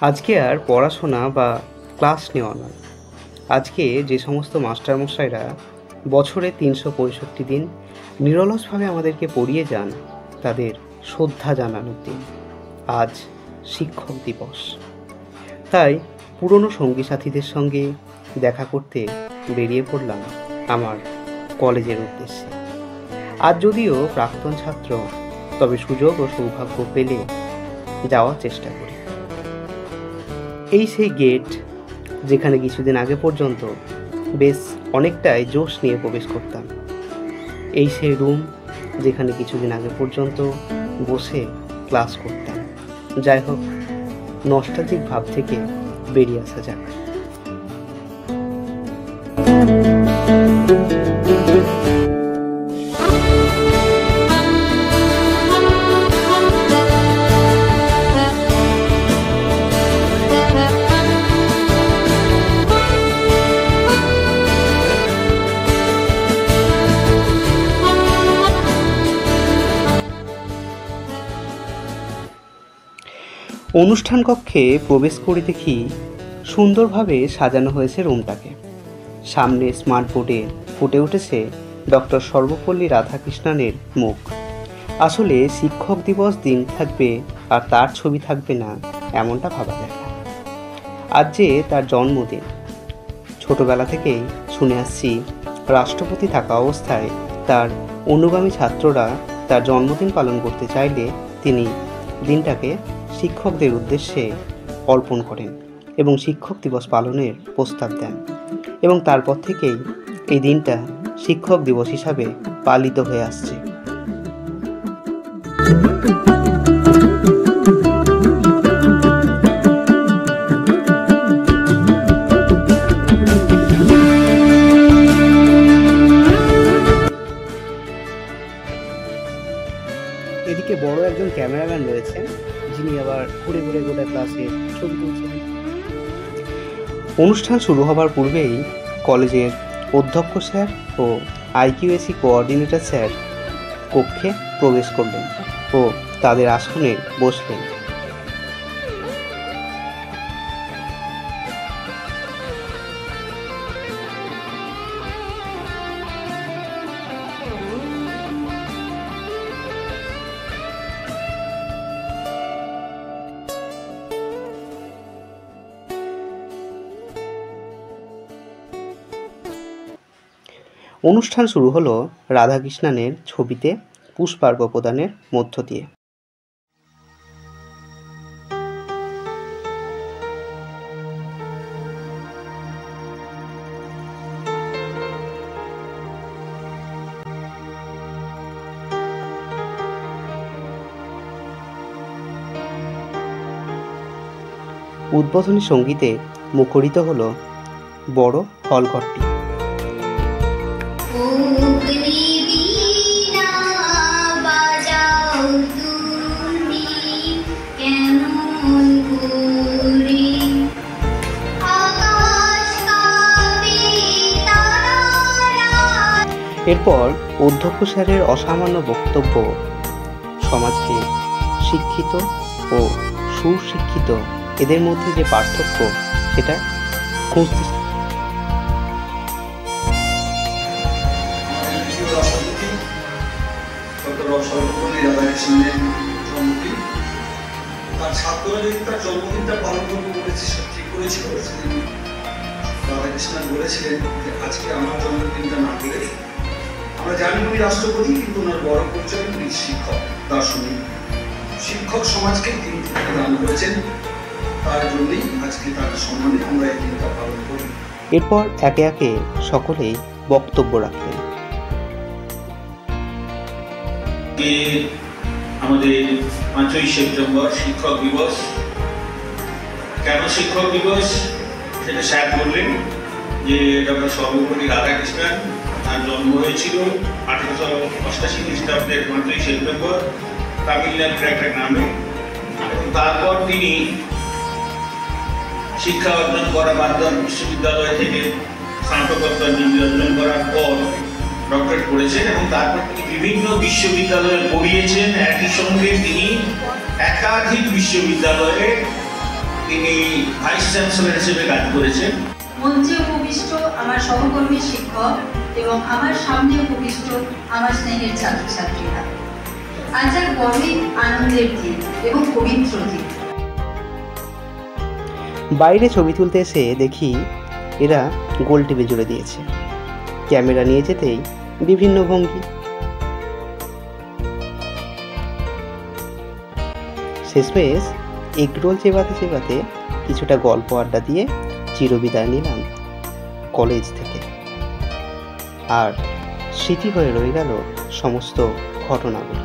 আজকে আর পড়াশোনা বা ক্লাস নেওয়া নয়। আজকে যে সমস্ত মাস্টারমশাইরা বছরে ৩৬৫ দিন নিরলসভাবে আমাদেরকে পড়িয়ে যান, তাদের শ্রদ্ধা জানানোর দিন। আজ শিক্ষক দিবস। তাই পুরনো সঙ্গী সাথীদের সঙ্গে দেখা করতে বেরিয়ে পড়লাম আমার কলেজের উদ্দেশ্যে। আজ যদিও প্রাক্তন ছাত্র, তবে সুযোগ ও সৌভাগ্য পেলে যাওয়ার চেষ্টা করি। এই সেই গেট যেখানে কিছুদিন আগে পর্যন্ত বেশ অনেকটাই জোশ নিয়ে প্রবেশ করতাম। এই সেই রুম যেখানে কিছুদিন আগে পর্যন্ত বসে ক্লাস করতাম। যাই হোক, নস্টালজিক ভাব থেকে বেরিয়ে আসা যাক। অনুষ্ঠান কক্ষে প্রবেশ করে দেখি সুন্দরভাবে সাজানো হয়েছে রুমটাকে। সামনে স্মার্ট বোর্ডে ফুটে উঠেছে ডক্টর সর্বপল্লী রাধাকৃষ্ণনের মুখ। আসলে শিক্ষক দিবস দিন থাকবে আর তার ছবি থাকবে না, এমনটা ভাবা যায় না। আজ যে তার জন্মদিন। ছোটবেলা থেকেই শুনে আসছি, রাষ্ট্রপতি থাকা অবস্থায় তার অনুগামী ছাত্ররা তার জন্মদিন পালন করতে চাইলে তিনি দিনটাকে শিক্ষকদের উদ্দেশ্যে অর্পণ করেন এবং শিক্ষক দিবস পালনের প্রস্তাব দেন, এবং তারপর থেকেই এই দিনটা শিক্ষক দিবস হিসাবে পালিত হয়ে আসছে। এদিকে বড় একজন ক্যামেরাম্যান রয়েছে, যিনি আবার ঘুরে ঘুরে গোটা ক্লাসে ছবি তুলছেন। অনুষ্ঠান শুরু হবার পূর্বেই কলেজের অধ্যক্ষ স্যার ও IQAC কোঅর্ডিনেটর স্যার কক্ষে প্রবেশ করলেন ও তাদের আসনে বসলেন। অনুষ্ঠান শুরু হলো রাধাকৃষ্ণনের ছবিতে পুষ্পার্ঘ্য প্রদানের মধ্য দিয়ে। উদ্বোধনী সঙ্গীতে মুখরিত হলো বড় হলঘরটি। এরপর অধ্যক্ষ স্যারের অসামান্য বক্তব্য সমাজকে শিক্ষিত ও সুশিক্ষিত এদের মধ্যে যে পার্থক্য সেটা খুঁজতে। তার ছাত্ররা যদি তার জন্মদিনটা পালন করবো বলেছে, ঠিক করেছিল। সেদিন রাধাকৃষ্ণন বলেছিলেন যে আজকে আমার জন্মদিনটা না করে, আমরা জানি উনি রাষ্ট্রপতি, কিন্তু ওনার বড় পরিচয় উনি শিক্ষক, দার্শনিক। শিক্ষক সমাজকে তিনি দান করেছেন, তার জন্যই আজকে তার সম্মানে আমরা এই দিনটা পালন করি। এরপর একে একে সকলেই বক্তব্য রাখলেন। আমাদের 5ই সেপ্টেম্বর শিক্ষক দিবস। কেন শিক্ষক দিবস সেটা স্যার বললেন যে ডক্টর সর্বপল্লী রাধাকৃষ্ণন, তার জন্ম হয়েছিল 1888 খ্রিস্টাব্দের 5ই সেপ্টেম্বর তামিলনাড়ুর একটা গ্রামে। এবং তারপর তিনি শিক্ষা অর্জন করা মাধ্যমিক বিশ্ববিদ্যালয় থেকে স্নাতকোত্তর ডিগ্রি অর্জন করার পর ডক্টরেট করেছেন এবং তারপর তিনি বিভিন্ন বিশ্ববিদ্যালয়ে পড়িয়েছেন। একই সঙ্গে তিনি একাধিক বিশ্ববিদ্যালয়ে তিনি ভাইস চ্যান্সেলর হিসেবে কাজ করেছেন। মঞ্চে উপবিষ্ট আমার সহকর্মী শিক্ষক এবং আমার সামনে উপবিষ্ট আমার স্নেহের ছাত্রছাত্রীরা, আজ এক বড়ই আনন্দের দিন এবং পবিত্র দিন। বাইরে ছবি তুলতে এসে দেখি এরা গোল টেপে জুড়ে দিয়েছে। ক্যামেরা নিয়ে যেতেই বিভিন্ন ভঙ্গি। শেষমেশ এগরোল চেবাতে কিছুটা গল্প আড্ডা দিয়ে চিরবিদায় নিলাম কলেজ থেকে। আর স্মৃতি হয়ে রয়ে গেল সমস্ত ঘটনাগুলো।